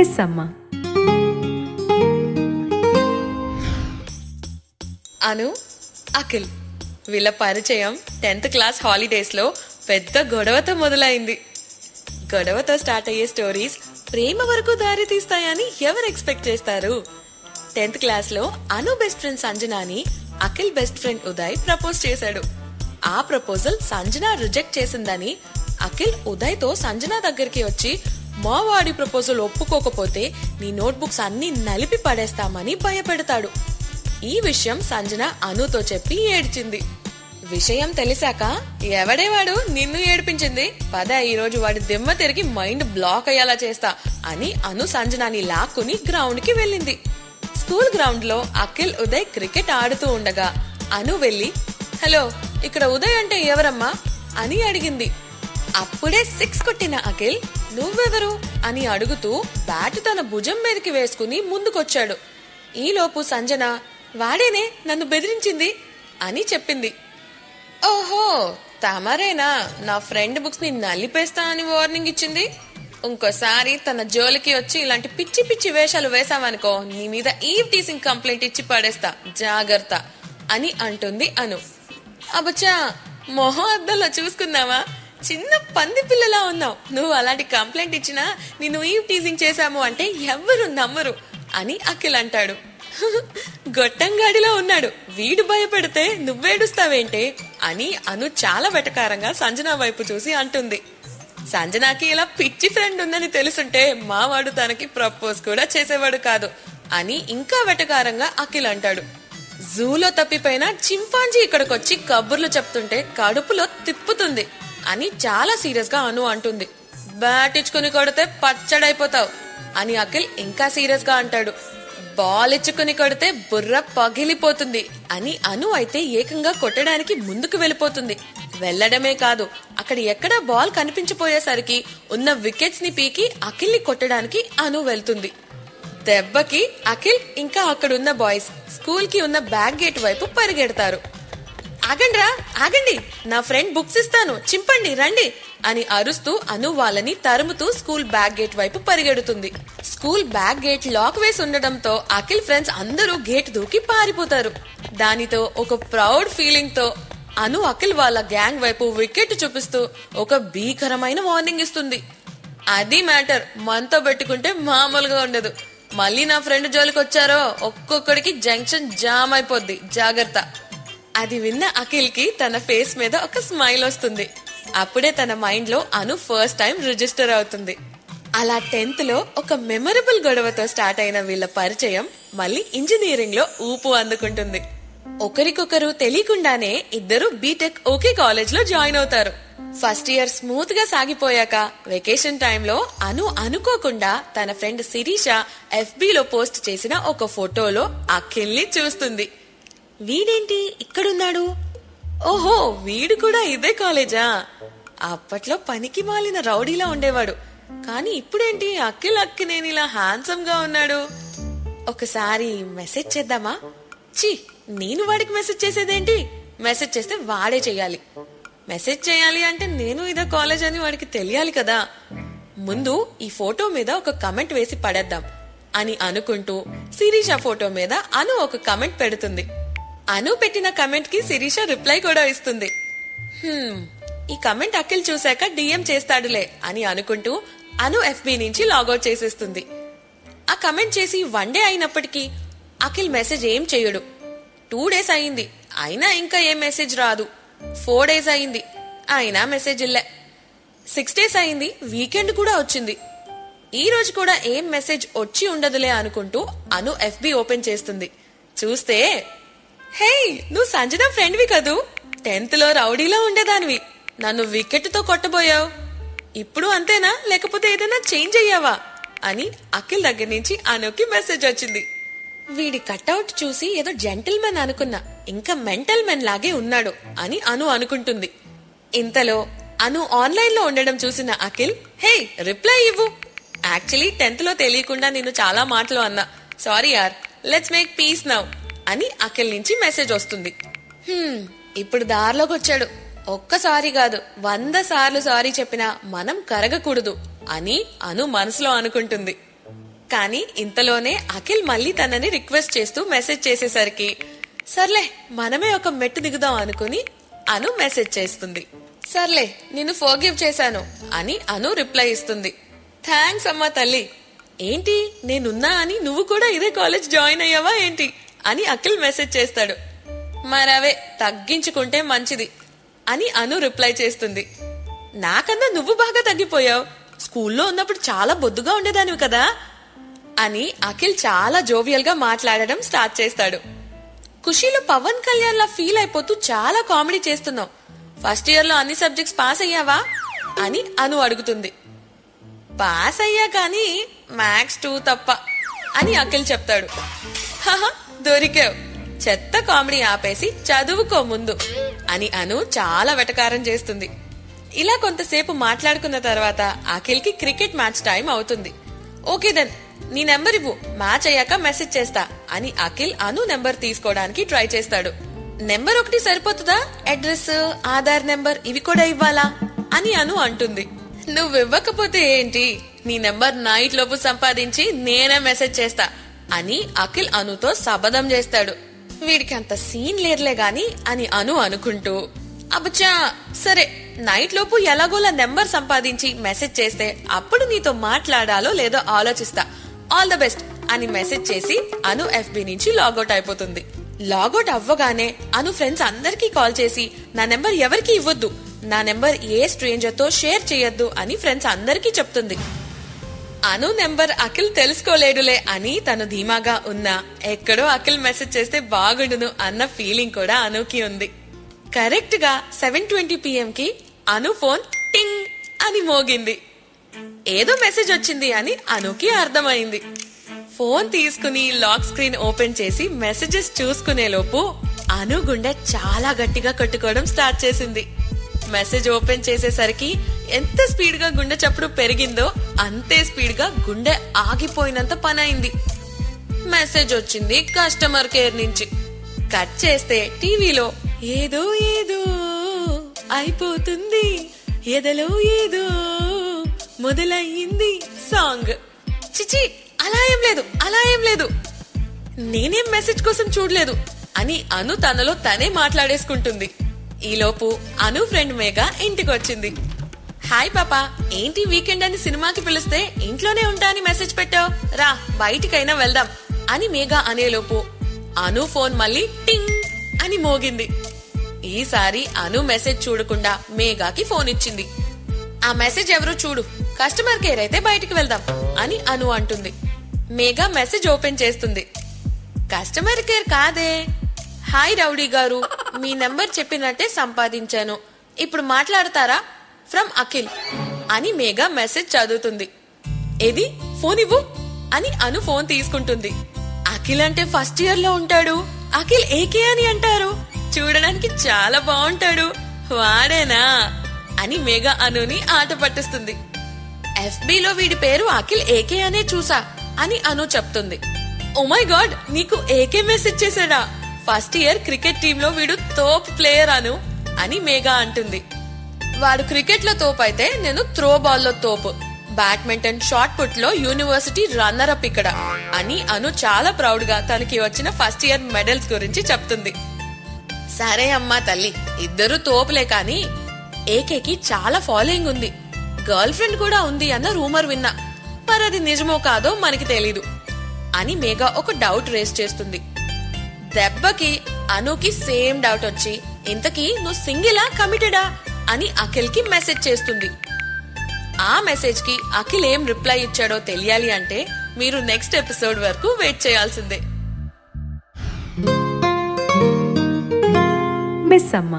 Miss అమ్మ. అను, అఖిల్ వీళ్ళ పరిచయం 10th క్లాస్ హాలిడేస్లో పెద్ద గొడవతో మొదలైంది. గొడవతో స్టార్ట్ అయ్యే స్టోరీస్ ప్రేమ వరకు దారి తీస్తాయని ఎవరు ఎక్స్పెక్ట్ చేస్తారు? 10th క్లాస్లో అను బెస్ట్ ఫ్రెండ్ సంజనాని Akhil best friend Uday propose చేశాడు. ఆ ప్రపోజల్ సంజన రిజెక్ట్ చేసిందని అఖిల్ ఉదయ్తో సంజన దగ్గరికి వచ్చి, మా వాడి ప్రపోజల్ ఒప్పుకోకపోతే నీ నోట్బుక్స్ అన్ని నలిపి పడేస్తామని భయపెడతాడు. ఈ విషయం సంజన అనుతో చెప్పి ఏడ్చింది. విషయం తెలిసాక, ఎవడేవాడు నిన్ను ఏడిపించింది, పద ఈరోజు వాడి దిమ్మ తిరిగి మైండ్ బ్లాక్ అయ్యేలా చేస్తా అని అను సంజనాని లాక్కుని గ్రౌండ్ కి వెళ్ళింది. స్కూల్ గ్రౌండ్ లో అఖిల్ ఉదయ్ క్రికెట్ ఆడుతూ ఉండగా అను వెళ్లి, హలో, ఇక్కడ ఉదయ్ అంటే ఎవరమ్మా అని అడిగింది. అప్పుడే 6 కొట్టిన అఖిల్, నువ్వెవరు అని అడుగుతూ బ్యాట్ తన భుజం మీదకి వేసుకుని ముందుకొచ్చాడు. ఈలోపు సంజన, వాడేనే నన్ను బెదిరించింది అని చెప్పింది. ఓహో, తమరేనా నా ఫ్రెండ్ బుక్స్ ని నలిపేస్తా అని వార్నింగ్ ఇచ్చింది? ఇంకోసారి తన జోలికి వచ్చి ఇలాంటి పిచ్చి పిచ్చి వేషాలు వేసావనుకో, నీ మీద ఈవ్ టీసింగ్ కంప్లైంట్ ఇచ్చి పడేస్తా, జాగ్రత్త అని అంటుంది అను. అబ్బచ్చా, మొహం అద్దంలో చూసుకున్నావా, చిన్న పంది పిల్లలా ఉన్నావు. నువ్వు అలాంటి కంప్లైంట్ ఇచ్చినా నిన్ను ఈవ్ టీజింగ్ చేశాము అంటే ఎవ్వరు నమ్మరు అని అఖిల్ అంటాడు. గొట్టంగాడిలో ఉన్నాడు, వీడు భయపెడితే నువ్వేడుస్తావేంటే అని అను చాలా వెటకారంగా సంజన వైపు చూసి అంటుంది. సంజనాకి ఇలా పిచ్చి ఫ్రెండ్ ఉందని తెలుసుంటే మావాడు తనకి ప్రపోజ్ కూడా చేసేవాడు కాదు అని ఇంకా వెటకారంగా అఖిల్ అంటాడు. జూలో తప్పిపోయిన చింపాంజీ ఇక్కడికొచ్చి కబుర్లు చెప్తుంటే కడుపులో తిప్పుతుంది అని చాలా సీరియస్ గా అను అంటుంది. బ్యాట్ ఇచ్చుకుని కొడితే పచ్చడైపోతావు అని అఖిల్ ఇంకా సీరియస్ గా అంటాడు. బాల్ ఇచ్చుకుని కొడితే బుర్ర పగిలిపోతుంది అని అను అయితే ఏకంగా కొట్టడానికి ముందుకు వెళ్ళిపోతుంది. వెళ్లడమే కాదు, అక్కడ ఎక్కడ బాల్ కనిపించిపోయేసరికి ఉన్న వికెట్స్ ని పీకి అఖిల్ ని కొట్టడానికి అను వెళ్తుంది. దెబ్బకి అఖిల్ ఇంకా అక్కడున్న బాయ్స్ స్కూల్ కి ఉన్న బ్యాక్ గేట్ వైపు పరిగెడతారు. ఆగండ్రా, ఆగండి, నా ఫ్రెండ్ బుక్స్ ఇస్తాను, చింపండి, రండి అని అరుస్తూ అను వాళ్ళని తరుముతూ స్కూల్ బ్యాక్ గేట్ వైపు పరిగెడుతుంది. స్కూల్ బ్యాక్ గేట్ లాక్ వేసి ఉండడంతో అఖిల్ ఫ్రెండ్స్ అందరూ గేట్ దూకి పారిపోతారు. దానితో ఒక ప్రౌడ్ ఫీలింగ్ తో అను అఖిల్ వాళ్ళ గ్యాంగ్ వైపు వికెట్ చూపిస్తూ ఒక భీకరమైన వార్నింగ్ ఇస్తుంది. అది మ్యాటర్, మనతో పెట్టుకుంటే మామూలుగా ఉండదు. మళ్ళీ నా ఫ్రెండ్ జోలికి వచ్చారో ఒక్కొక్కడికి జంక్షన్ జామ్ అయిపోద్ది, జాగ్రత్త. అది విన్న అఖిల్ కి తన ఫేస్ మీద ఒక స్మైల్ వస్తుంది. అప్పుడే తన మైండ్ లో అను ఫస్ట్ టైం రిజిస్టర్ అవుతుంది. అలా 10th లో ఒక మెమరబుల్ గొడవతో స్టార్ట్ అయిన వీళ్ళ పరిచయం మళ్ళీ ఇంజనీరింగ్ లో ఊపు అందుకుంటుంది. ఒకరికొకరు తెలియకుండానే ఇద్దరు బీటెక్ ఒకే కాలేజ్ లో జాయిన్ అవుతారు. ఫస్ట్ ఇయర్ స్మూత్ గా సాగిపోయాక వెకేషన్ టైంలో అను అనుకోకుండా తన ఫ్రెండ్ శిరీష FB లో పోస్ట్ చేసిన ఒక ఫోటోలో అఖిల్ ని చూస్తుంది. వీడేంటి ఇక్కడున్నాడు, ఓహో వీడు కూడా ఇదే కాలేజా, అప్పట్లో పనికి మాలిన రౌడీలా ఉండేవాడు, కానీ ఇప్పుడేంటి అఖిల్ అక్కినేనిలా హ్యాండ్సమ్ గా ఉన్నాడు, ఒకసారి మెసేజ్ చేద్దామా, చి నేను వాడికి మెసేజ్ చేసేదేంటి, మెసేజ్ చేస్తే వాడే చెయ్యాలి, మెసేజ్ చేయాలి అంటే నేను ఇదే కాలేజ్ అని వాడికి తెలియాలి కదా, ముందు ఈ ఫోటో మీద ఒక కమెంట్ వేసి పడేద్దాం అని అనుకుంటూ శిరీష ఫోటో మీద అను ఒక కమెంట్ పెడుతుంది. అను పెట్టిన కమెంట్ కి శిరీష రిప్లై కూడా ఇస్తుంది. ఈ కమెంట్ అఖిల్ చూశాక DM చేస్తాడులే అని అనుకుంటూ అను FB నుంచి లాగౌట్ చేసేస్తుంది. ఆ కమెంట్ చేసి 1 డే అయినప్పటికీ అఖిల్ మెసేజ్ ఏం చేయడు. 2 డేస్ అయింది, అయినా ఇంకా ఏం మెసేజ్ రాదు. 4 డేస్ అయింది, అయినా మెసేజ్ ఇల్లే. 6 డేస్ అయింది, వీకెండ్ కూడా వచ్చింది. ఈ రోజు కూడా ఏం మెసేజ్ వచ్చి ఉండదులే అనుకుంటూ అను FB ఓపెన్ చేస్తుంది. చూస్తే, హే, నువ్వు సంజన ఫ్రెండ్వి కదూ, 10th లో రౌడీలా ఉండేదానివి, నన్ను వికెట్ తో కొట్టబోయావు, ఇప్పుడు అంతేనా లేకపోతే ఏదైనా చేంజ్ అయ్యావా అని అఖిల్ దగ్గర నుంచి అనుకి మెసేజ్ వచ్చింది. వీడి కట్అవుట్ చూసి ఏదో జెంటిల్మెన్ అనుకున్నా, ఇంకా మెంటల్ మెన్ లాగే ఉన్నాడు అని అను అనుకుంటుంది. ఇంతలో అను ఆన్లైన్ లో ఉండడం చూసిన అఖిల్, హే రిప్లై ఇవ్వు, యాక్చువల్లీ 10th లో తెలియకుండా నేను చాలా మాటలు అన్నా, సారీ యార్, లెట్స్ మేక్ పీస్ నౌ అని అఖిల్ నుంచి మెసేజ్ వస్తుంది. ఇప్పుడు దారిలోకి వచ్చాడు, ఒక్కసారి కాదు 100 సార్లు సారీ చెప్పినా మనం కరగకూడదు అని అను మనసులో అనుకుంటుంది. కానీ ఇంతలోనే అఖిల్ మళ్ళీ తనని రిక్వెస్ట్ చేస్తూ మెసేజ్ చేసేసరికి సర్లే మనమే ఒక మెట్టు దిగుదాం అనుకుని అను మెసేజ్ చేస్తుంది. సర్లే నిన్ను ఫోర్గివ్ చేశాను అని అను రిప్లై ఇస్తుంది. థ్యాంక్స్ అమ్మా తల్లి. ఏంటి నేనున్నా అని నువ్వు కూడా ఇదే కాలేజ్ జాయిన్ అయ్యావా ఏంటి అని అఖిల్ మెసేజ్ చేస్తాడు. మరవే తగ్గించుకుంటే మంచిది అని అను రిప్లై చేస్తుంది. నాకన్నా నువ్వు బాగా తగ్గిపోయావు, స్కూల్లో ఉన్నప్పుడు చాలా బొద్దుగా ఉండేదానివి కదా అని అఖిల్ చాలా జోవియల్ గా మాట్లాడడం స్టార్ట్ చేస్తాడు. ఖుషీలో పవన్ కళ్యాణ్ లా ఫీల్ అయిపోతూ చాలా కామెడీ చేస్తున్నావు. ఫస్ట్ ఇయర్ లో అన్ని సబ్జెక్ట్స్ పాస్ అయ్యావా అని అను అడుగుతుంది. పాస్ అయ్యా కానీ మ్యాథ్స్ 2 తప్ప అని అఖిల్ చెప్తాడు. హహ దొరికావు, చెత్త కామెడీ ఆపేసి చదువుకో ముందు అని అను చాలా వెటకారం చేస్తుంది. ఇలా కొంతసేపు మాట్లాడుకున్న తర్వాత అఖిల్ కి క్రికెట్ మ్యాచ్ టైం అవుతుంది. ఓకే దెన్ నీ నెంబర్ ఇవ్వు, మ్యాచ్ అయ్యాక మెసేజ్ చేస్తా అని అఖిల్ అను నెంబర్ తీసుకోవడానికి ట్రై చేస్తాడు. నెంబర్ ఒకటి సరిపోతుందా, అడ్రస్ ఆధార్ నెంబర్ ఇవి కూడా ఇవ్వాలా అని అను అంటుంది. నువ్వివ్వకపోతే ఏంటి, నీ నెంబర్ నైట్ లోపు సంపాదించి నేనే మెసేజ్ చేస్తా అని అఖిల్ అనుతో శపథం చేస్తాడు. వీడికి అంత సీన్ లేదులే గాని అని అను అనుకుంటూ అబ్బచ్చా సరే నైట్ లోపు ఎలాగోలా నెంబర్ సంపాదించి మెసేజ్ చేస్తే అప్పుడు నీతో మాట్లాడాలో లేదో ఆలోచిస్తా, ఆల్ ద బెస్ట్ అని మెసేజ్ చేసి అను ఎఫ్బి నుంచి లాగౌట్ అయిపోతుంది. లాగౌట్ అవ్వగానే అను ఫ్రెండ్స్ అందరికీ కాల్ చేసి నా నెంబర్ ఎవరికి ఇవ్వద్దు, నా నెంబర్ ఏ స్ట్రేంజర్ తో షేర్ చేయొద్దు అని ఫ్రెండ్స్ అందరికీ చెప్తుంది. అను నెంబర్ అఖిల్ తెలుసుకోలేడులే అని తను ధీమాగా ఉన్నా ఎక్కడో అఖిల్ మెసేజ్ చేస్తే బాగుండును అన్న ఫీలింగ్ కూడా అనుకి ఉంది. కరెక్ట్ గా 7:20 PM కి అను ఫోన్ టింగ్ అని మోగింది. ఏదో మెసేజ్ వచ్చింది అని అనుకి అర్థమైంది. ఫోన్ తీసుకుని లాక్ స్క్రీన్ ఓపెన్ చేసి మెసేజెస్ చూసుకునే లోపు అను గుండె చాలా గట్టిగా కొట్టుకోవడం స్టార్ట్ చేసింది. మెసేజ్ ఓపెన్ చేసేసరికి ఎంత స్పీడ్ గా గుండె చప్పుడు పెరిగిందో అంతే స్పీడ్ గా గుండె ఆగిపోయినంత పనైంది. మెసేజ్ వచ్చింది కస్టమర్ కేర్ నుంచి. కట్ చేస్తే టీవీలో ఏదో ఏదో అయిపోతుంది, ఎదలో ఏదో మొదలయ్యింది సాంగ్. చిచి అలా ఏం లేదు, నేనేం మెసేజ్ కోసం చూడలేదు అని అను తనలో తనే మాట్లాడేసుకుంటుంది. ఈలోపు అను ఫ్రెండ్ మేఘ ఇంటికి వచ్చింది. హాయ్ పాపా, ఏంటి వీకెండ్ అని సినిమాకి పిలిస్తే ఇంట్లోనే ఉంటా అని మెసేజ్ పెట్టావు, రా బయటికైనా వెళ్దాం అని మేఘ అనేలోపు అను ఫోన్ మళ్ళీ టింగ్ అని మోగింది. ఈసారి అను మెసేజ్ చూడకుండా మేఘాకి ఫోన్ ఇచ్చింది. ఆ మెసేజ్ ఎవరో చూడు, కస్టమర్ కేర్ అయితే బయటికి వెళ్దాం అని అను అంటుంది. మేఘ మెసేజ్ ఓపెన్ చేస్తుంది. కస్టమర్ కేర్ కాదే, హాయ్ రౌడీ గారు, మీ నెంబర్ చెప్పినట్టే సంపాదించాను, ఇప్పుడు మాట్లాడతారా, ఫ్రమ్ అఖిల్ అని మేఘ మెసేజ్ చదువుతుంది. ఏది ఫోన్ ఇవ్వు అని అను ఫోన్ తీసుకుంటుంది. అఖిల్ అంటే ఫస్ట్ ఇయర్ లో ఉంటాడు, అఖిల్ ఏకే అని అంటారు, చూడడానికి చాలా బాగుంటాడు, వాడేనా అని మేఘ అనుని ఆట పట్టిస్తుంది. ఎఫ్బిలో వీడి పేరు అఖిల్ ఏకే అనే చూసా అని అను చెప్తుంది. ఓ మై గాడ్, నీకు ఏకే మెసేజ్ చేశాడా, ఫస్ట్ ఇయర్ క్రికెట్ టీమ్ లో వీడు తోప్ ప్లేయర్ అను అని మేఘ అంటుంది. వాడు క్రికెట్ లో తోపు అయితే నేను త్రో బాల్ లో తోపు, బ్యాడ్మింటన్ షార్ట్ పుట్ లో యూనివర్సిటీ రన్నర్ అప్ ఇక్కడ అని అను చాలా ప్రౌడ్ గా తనకి వచ్చిన ఫస్ట్ ఇయర్ మెడల్స్ గురించి చెప్తుంది. సరే అమ్మా తల్లి, ఇద్దరు తోపులే కాని ఏకేకి చాలా ఫాలోయింగ్ ఉంది, గర్ల్ ఫ్రెండ్ కూడా ఉంది అన్న రూమర్ విన్నా, మరి అది నిజమో కాదో మనకి తెలీదు అని మేఘ ఒక డౌట్ రేస్ చేస్తుంది. దెబ్బకి అనుకి సేమ్ డౌట్ వచ్చి ఇంతకీ నువ్వు సింగిలా కమిటెడా అని అఖిల్ కి మెసేజ్ చేస్తుంది. ఆ మెసేజ్ కి అఖిల్ ఏం రిప్లై ఇచ్చాడో తెలియాలి అంటే మీరు నెక్స్ట్ ఎపిసోడ్ వరకు వెయిట్ చేయాల్సిందే. మిస్ అమ్మ